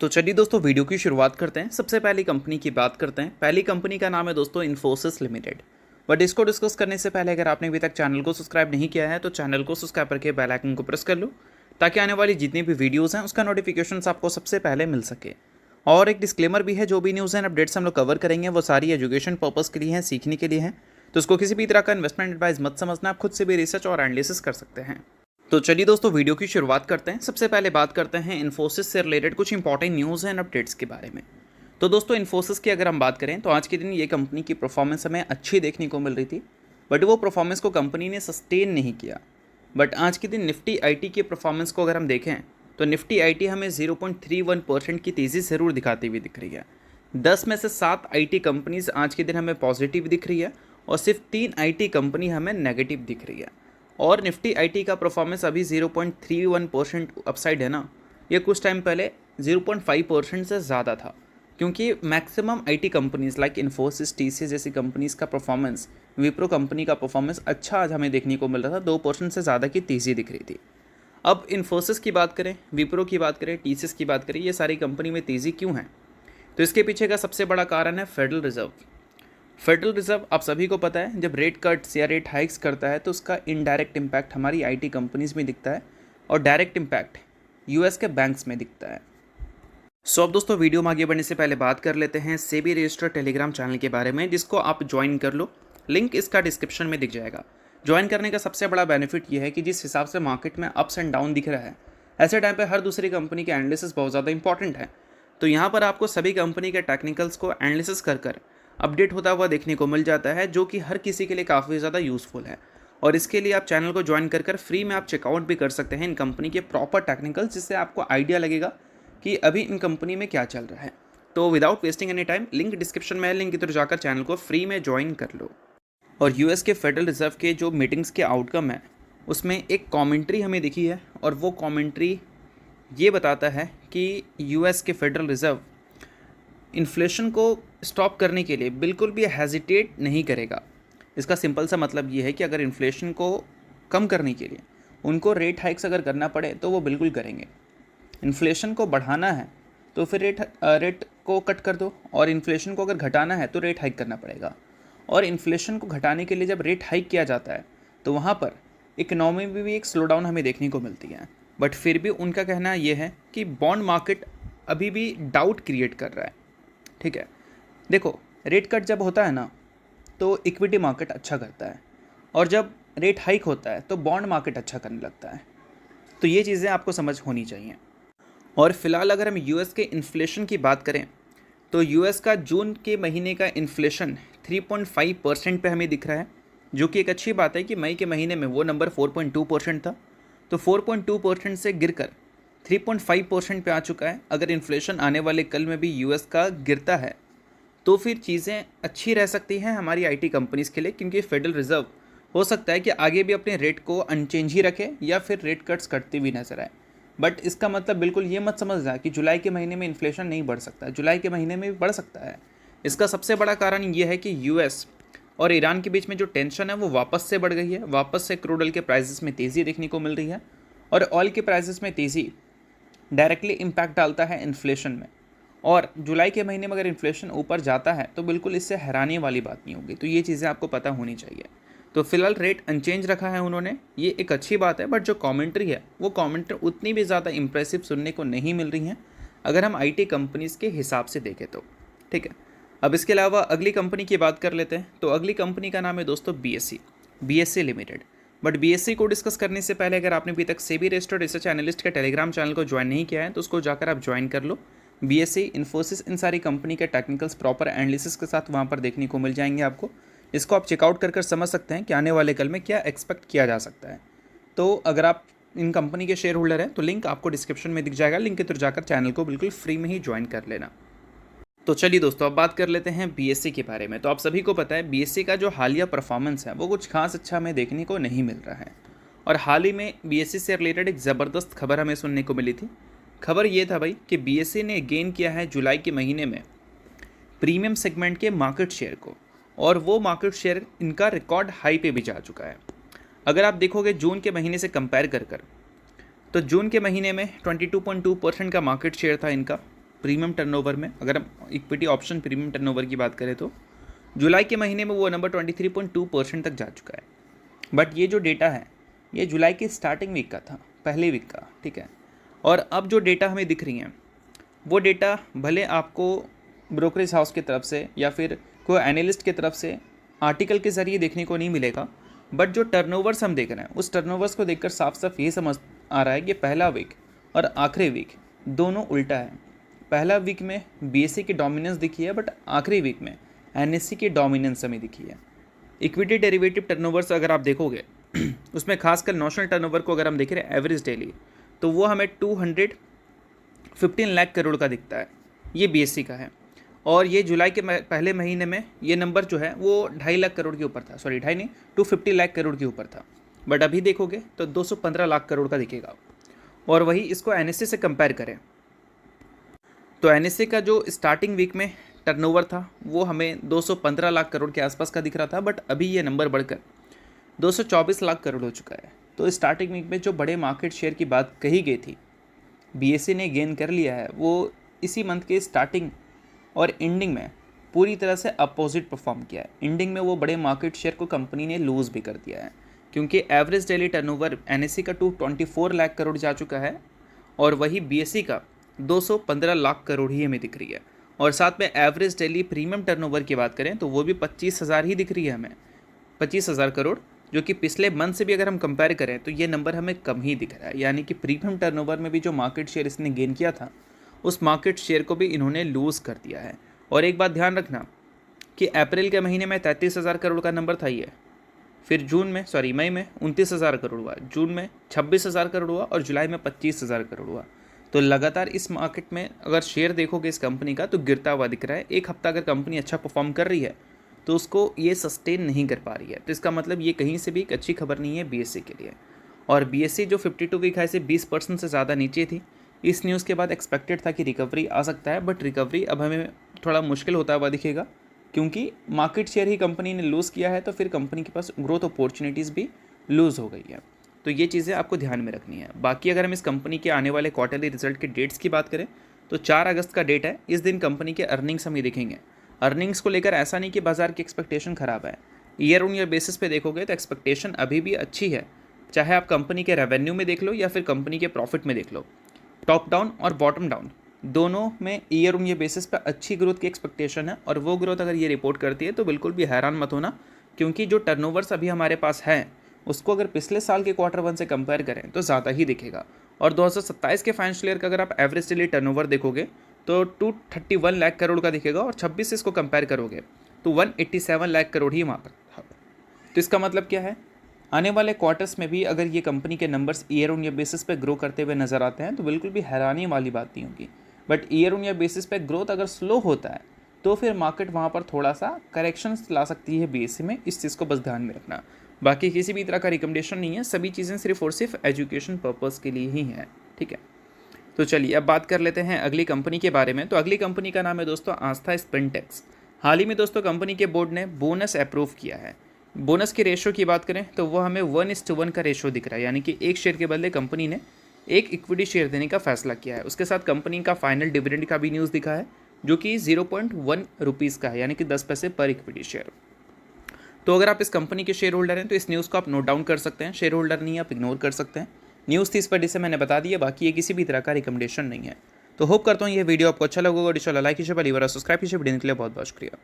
तो चलिए दोस्तों वीडियो की शुरुआत करते हैं। सबसे पहली कंपनी की बात करते हैं। पहली कंपनी का नाम है दोस्तों इन्फोसिस लिमिटेड। बट इसको डिस्कस करने से पहले अगर आपने अभी तक चैनल को सब्सक्राइब नहीं किया है तो चैनल को सब्सक्राइब करके बेल आइकन को प्रेस कर लो, ताकि आने वाली जितनी भी वीडियोज़ हैं उसका नोटिफिकेशन आपको सबसे पहले मिल सके। और एक डिस्क्लेमर भी है, जो भी न्यूज़ एंड अपडेट्स हम लोग कवर करेंगे वो सारी एजुकेशन पर्पज़ के लिए हैं, सीखने के लिए हैं। तो उसको किसी भी तरह का इन्वेस्टमेंट एडवाइस मत समझना, आप खुद से भी रिसर्च और एनालिसिस कर सकते हैं। तो चलिए दोस्तों वीडियो की शुरुआत करते हैं। सबसे पहले बात करते हैं इन्फोसिस से रिलेटेड कुछ इंपॉर्टेंट न्यूज़ एंड अपडेट्स के बारे में। तो दोस्तों इन्फोसिस की अगर हम बात करें तो आज के दिन ये कंपनी की परफॉर्मेंस हमें अच्छी देखने को मिल रही थी, बट वो परफॉर्मेंस को कंपनी ने सस्टेन नहीं किया। बट आज के दिन निफ्टी आईटी की परफॉर्मेंस को अगर हम देखें तो निफ्टी आईटी हमें 0.31% की तेज़ी ज़रूर दिखाती हुई दिख रही है। 10 में से 7 आईटी कंपनीज आज के दिन हमें पॉजिटिव दिख रही है और सिर्फ 3 आईटी कंपनी हमें नेगेटिव दिख रही है। और निफ्टी आईटी का परफॉर्मेंस अभी 0.31% अपसाइड है ना, ये कुछ टाइम पहले 0.5% से ज़्यादा था, क्योंकि maximum IT companies like Infosys, TCS जैसी कंपनीज का परफॉर्मेंस, विप्रो कंपनी का परफॉर्मेंस अच्छा आज हमें देखने को मिल रहा था। 2% से ज़्यादा की तेज़ी दिख रही थी। अब इन्फोसिस की बात करें, विप्रो की बात करें, टीसीएस की बात करें, ये सारी कंपनी में तेज़ी क्यों है? तो इसके पीछे का सबसे बड़ा कारण है फेडरल रिजर्व। फेडरल रिजर्व आप सभी को पता है, जब रेट कट्स या रेट हाइक्स करता है तो उसका इनडायरेक्ट इम्पैक्ट हमारी आईटी कंपनीज में दिखता है और डायरेक्ट इम्पैक्ट यूएस के बैंक्स में दिखता है। सो अब दोस्तों वीडियो में आगे बढ़ने से पहले बात कर लेते हैं सेबी रजिस्टर्ड टेलीग्राम चैनल के बारे में, जिसको आप ज्वाइन कर लो। लिंक इसका डिस्क्रिप्शन में दिख जाएगा। ज्वाइन करने का सबसे बड़ा बेनिफिट ये है कि जिस हिसाब से मार्केट में अप्स एंड डाउन दिख रहा है, ऐसे टाइम पे हर दूसरी कंपनी के एनालिसिस बहुत ज़्यादा इंपॉर्टेंट है। तो यहाँ पर आपको सभी कंपनी के टेक्निकल्स को एनालिसिस कर अपडेट होता हुआ देखने को मिल जाता है, जो कि हर किसी के लिए काफ़ी ज़्यादा यूज़फुल है। और इसके लिए आप चैनल को ज्वाइन कर फ्री में आप चेकआउट भी कर सकते हैं इन कंपनी के प्रॉपर टेक्निकल्स, जिससे आपको आइडिया लगेगा कि अभी इन कंपनी में क्या चल रहा है। तो without wasting any time, link description में है, लिंक की तरफ जाकर चैनल को फ्री में ज्वाइन कर लो। और यूएस के फेडरल रिजर्व के जो मीटिंग्स के आउटकम है उसमें एक कॉमेंट्री हमें दिखी है, और वो कॉमेंट्री ये बताता है कि यूएस के फेडरल रिजर्व इन्फ्लेशन को स्टॉप करने के लिए बिल्कुल भी हेजिटेट नहीं करेगा। इसका सिंपल सा मतलब ये है कि अगर इन्फ्लेशन को कम करने के लिए उनको रेट हाइक्स अगर करना पड़े तो वो बिल्कुल करेंगे। इन्फ्लेशन को बढ़ाना है तो फिर रेट को कट कर दो, और इन्फ्लेशन को अगर घटाना है तो रेट हाइक करना पड़ेगा। और इन्फ्लेशन को घटाने के लिए जब रेट हाइक किया जाता है तो वहाँ पर इकोनॉमी में भी एक स्लो डाउन हमें देखने को मिलती है। बट फिर भी उनका कहना ये है कि बॉन्ड मार्केट अभी भी डाउट क्रिएट कर रहा है। ठीक है, देखो, रेट कट जब होता है ना तो इक्विटी मार्केट अच्छा करता है, और जब रेट हाइक होता है तो बॉन्ड मार्केट अच्छा करने लगता है। तो ये चीज़ें आपको समझ होनी चाहिए। और फिलहाल अगर हम यूएस के इन्फ्लेशन की बात करें तो यूएस का जून के महीने का इन्फ्लेशन 3.5% पे हमें दिख रहा है, जो कि एक अच्छी बात है कि मई के महीने में वो नंबर 4.2% था। तो 4.2% से गिरकर 3.5% पे आ चुका है। अगर इन्फ्लेशन आने वाले कल में भी यूएस का गिरता है तो फिर चीज़ें अच्छी रह सकती हैं हमारी आईटी कंपनीज़ के लिए, क्योंकि फेडरल रिजर्व हो सकता है कि आगे भी अपने रेट को अनचेंज ही रखे या फिर रेट कट्स करते भी नजर आए। बट इसका मतलब बिल्कुल ये मत समझना कि जुलाई के महीने में इन्फ्लेशन नहीं बढ़ सकता, जुलाई के महीने में भी बढ़ सकता है। इसका सबसे बड़ा कारण ये है कि यूएस और ईरान के बीच में जो टेंशन है वो वापस से बढ़ गई है। वापस से क्रूड ऑयल के प्राइसेस में तेज़ी देखने को मिल रही है, और ऑयल के प्राइसेस में तेज़ी डायरेक्टली इम्पैक्ट डालता है इन्फ्लेशन में। और जुलाई के महीने में अगर इन्फ्लेशन ऊपर जाता है तो बिल्कुल इससे हैरानी वाली बात नहीं होगी। तो ये चीज़ें आपको पता होनी चाहिए। तो फिलहाल रेट अनचेंज रखा है उन्होंने, ये एक अच्छी बात है। बट जो कमेंट्री है वो कमेंट्री उतनी भी ज़्यादा इंप्रेसिव सुनने को नहीं मिल रही हैं अगर हम आईटी कंपनीज़ के हिसाब से देखें तो। ठीक है, अब इसके अलावा अगली कंपनी की बात कर लेते हैं। तो अगली कंपनी का नाम है दोस्तों बीएससी लिमिटेड। बट बीएससी को डिस्कस करने से पहले अगर आपने अभी तक सेबी रजिस्टर्ड रिसर्च एनालिस्ट के टेलीग्राम चैनल को ज्वाइन नहीं किया है तो उसको जाकर आप ज्वाइन कर लो। बीएससी, इन्फोसिस, इन सारी कंपनी के टेक्निकल्स प्रॉपर एनालिसिस के साथ वहाँ पर देखने को मिल जाएंगे आपको। इसको आप चेकआउट कर समझ सकते हैं कि आने वाले कल में क्या एक्सपेक्ट किया जा सकता है। तो अगर आप इन कंपनी के शेयर होल्डर हैं तो लिंक आपको डिस्क्रिप्शन में दिख जाएगा, लिंक के थ्रू जाकर चैनल को बिल्कुल फ्री में ही ज्वाइन कर लेना। तो चलिए दोस्तों अब बात कर लेते हैं बीएससी के बारे में। तो आप सभी को पता है बीएससी का जो हालिया परफॉर्मेंस है वो कुछ खास अच्छा हमें देखने को नहीं मिल रहा है। और हाल ही में बीएससी से रिलेटेड एक ज़बरदस्त खबर हमें सुनने को मिली थी। खबर ये था भाई कि बीएससी ने गेन किया है जुलाई के महीने में प्रीमियम सेगमेंट के मार्केट शेयर को, और वो मार्केट शेयर इनका रिकॉर्ड हाई पे भी जा चुका है। अगर आप देखोगे जून के महीने से कंपेयर कर तो जून के महीने में 22.2% का मार्केट शेयर था इनका, प्रीमियम टर्नओवर में, अगर हम इक्विटी ऑप्शन प्रीमियम टर्नओवर की बात करें तो जुलाई के महीने में वो नंबर 23.2% तक जा चुका है। बट ये जो डेटा है ये जुलाई के स्टार्टिंग वीक का था, पहले वीक का, ठीक है। और अब जो डेटा हमें दिख रही हैं वो डेटा भले आपको ब्रोकरेज हाउस की तरफ से या फिर कोई एनालिस्ट की तरफ से आर्टिकल के ज़रिए देखने को नहीं मिलेगा, बट जो टर्नओवर्स हम देख रहे हैं उस टर्नओवर्स को देखकर साफ साफ ये समझ आ रहा है कि पहला वीक और आखिरी वीक दोनों उल्टा है। पहला वीक में बीएसई की डोमिनेंस दिखी है, बट आखिरी वीक में एनएससी की डोमिनेंस हमें दिखी है। इक्विटी डेरिवेटिव टर्नओवर्स अगर आप देखोगे उसमें खासकर नोशनल टर्नओवर को अगर हम देख रहे हैं एवरेज डेली, तो वो हमें 215 लाख करोड़ का दिखता है, ये बीएसई का है। और ये जुलाई के पहले महीने में ये नंबर जो है वो 2.5 लाख करोड़ के ऊपर था, सॉरी 2.5 नहीं, 250 लाख करोड़ के ऊपर था। बट अभी देखोगे तो 215 लाख करोड़ का दिखेगा। और वही इसको एनएससी से कंपेयर करें तो एनएससी का जो स्टार्टिंग वीक में टर्नओवर था वो हमें 215 लाख करोड़ के आसपास का दिख रहा था, बट अभी ये नंबर बढ़कर 224 लाख करोड़ हो चुका है। तो स्टार्टिंग वीक में जो बड़े मार्केट शेयर की बात कही गई थी बीएसई ने गेन कर लिया है, वो इसी मंथ के स्टार्टिंग और एंडिंग में पूरी तरह से अपोजिट परफॉर्म किया है। एंडिंग में वो बड़े मार्केट शेयर को कंपनी ने लूज़ भी कर दिया है, क्योंकि एवरेज डेली टर्नओवर एनएससी का 224 लाख करोड़ जा चुका है और वही बीएसई का 215 लाख करोड़ ही हमें दिख रही है। और साथ में एवरेज डेली प्रीमियम टर्नओवर की बात करें तो वो भी 25,000 ही दिख रही है हमें, 25,000 करोड़, जो कि पिछले मंथ से भी अगर हम कंपेयर करें तो ये नंबर हमें कम ही दिख रहा है। यानी कि प्रीमियम टर्नओवर में भी जो मार्केट शेयर इसने गेन किया था उस मार्केट शेयर को भी इन्होंने लूज़ कर दिया है। और एक बात ध्यान रखना कि अप्रैल के महीने में 33,000 करोड़ का नंबर था ये, फिर मई में 29,000 करोड़ हुआ, जून में 26,000 करोड़ हुआ और जुलाई में 25,000 करोड़ हुआ। तो लगातार इस मार्केट में अगर शेयर देखोगे इस कंपनी का तो गिरता हुआ दिख रहा है। एक हफ्ता अगर कंपनी अच्छा परफॉर्म कर रही है तो उसको ये सस्टेन नहीं कर पा रही है, तो इसका मतलब ये कहीं से भी एक अच्छी खबर नहीं है बीएसई के लिए। और बीएसई जो 52 वीक हाई से 20% से ज़्यादा नीचे थी, इस न्यूज़ के बाद एक्सपेक्टेड था कि रिकवरी आ सकता है, बट रिकवरी अब हमें थोड़ा मुश्किल होता हुआ दिखेगा, क्योंकि मार्केट शेयर ही कंपनी ने लूज़ किया है, तो फिर कंपनी के पास ग्रोथ अपॉर्चुनिटीज़ भी लूज़ हो गई है। तो ये चीज़ें आपको ध्यान में रखनी है। बाकी अगर हम इस कंपनी के आने वाले क्वार्टरली रिजल्ट के डेट्स की बात करें तो 4 अगस्त का डेट है, इस दिन कंपनी के अर्निंग्स हमें दिखेंगे। अर्निंग्स को लेकर ऐसा नहीं कि बाजार की एक्सपेक्टेशन ख़राब है, ईयर ऑन ईयर बेसिस पे देखोगे तो एक्सपेक्टेशन अभी भी अच्छी है, चाहे आप कंपनी के रेवेन्यू में देख लो या फिर कंपनी के प्रॉफिट में देख लो। टॉप डाउन और बॉटम डाउन दोनों में ईयर ऑन ईयर बेसिस पे अच्छी ग्रोथ की एक्सपेक्टेशन है। और वो ग्रोथ अगर ये रिपोर्ट करती है तो बिल्कुल भी हैरान मत होना, क्योंकि जो टर्नओवर्स अभी हमारे पास है उसको अगर पिछले साल के Q1 से कंपेयर करें तो ज़्यादा ही दिखेगा। और 2027 के फाइनेंशियल ईयर का अगर आप एवरेज डेली टर्नओवर देखोगे तो 231 लाख करोड़ का दिखेगा, और 26 से इसको कंपेयर करोगे तो 187 लाख करोड़ ही वहाँ पर था। तो इसका मतलब क्या है, आने वाले क्वार्टर्स में भी अगर ये कंपनी के numbers year on year basis पे ग्रो करते हुए नजर आते हैं तो बिल्कुल भी हैरानी वाली बात नहीं होगी। But year on year basis पे ग्रोथ अगर स्लो होता है तो फिर मार्केट वहाँ पर थोड़ा सा करेक्शंस ला सकती है बीएसई में, इस चीज़ को बस ध्यान में रखना। बाकी किसी भी तरह का रिकमेंडेशन नहीं है, सभी चीज़ें सिर्फ और सिर्फ एजुकेशन पर्पज़ के लिए ही हैं, ठीक है। तो चलिए अब बात कर लेते हैं अगली कंपनी के बारे में। तो अगली कंपनी का नाम है दोस्तों आस्था स्पिनटेक्स। हाल ही में दोस्तों कंपनी के बोर्ड ने बोनस अप्रूव किया है। बोनस की रेशो की बात करें तो वो हमें 1:1 का रेशो दिख रहा है, यानी कि एक शेयर के बदले कंपनी ने एक इक्विटी शेयर देने का फैसला किया है। उसके साथ कंपनी का फाइनल डिविडेंड का भी न्यूज़ दिखा है, जो कि 0.1 रुपीज़ का है, यानी कि 10 पैसे पर इक्विटी शेयर। तो अगर आप इस कंपनी के शेयर होल्डर हैं तो इस न्यूज़ को आप नोट डाउन कर सकते हैं, शेयर होल्डर नहीं आप इग्नोर कर सकते हैं। न्यूज़ थी इस वजह से मैंने बता दिया, बाकी ये किसी भी तरह का रिकमेंडेशन नहीं है। तो होप करता हूँ ये वीडियो आपको अच्छा लगा होगा। लाइक कीजिए, सब्सक्राइब कीजिए, वीडियो के लिए बहुत बहुत शुक्रिया।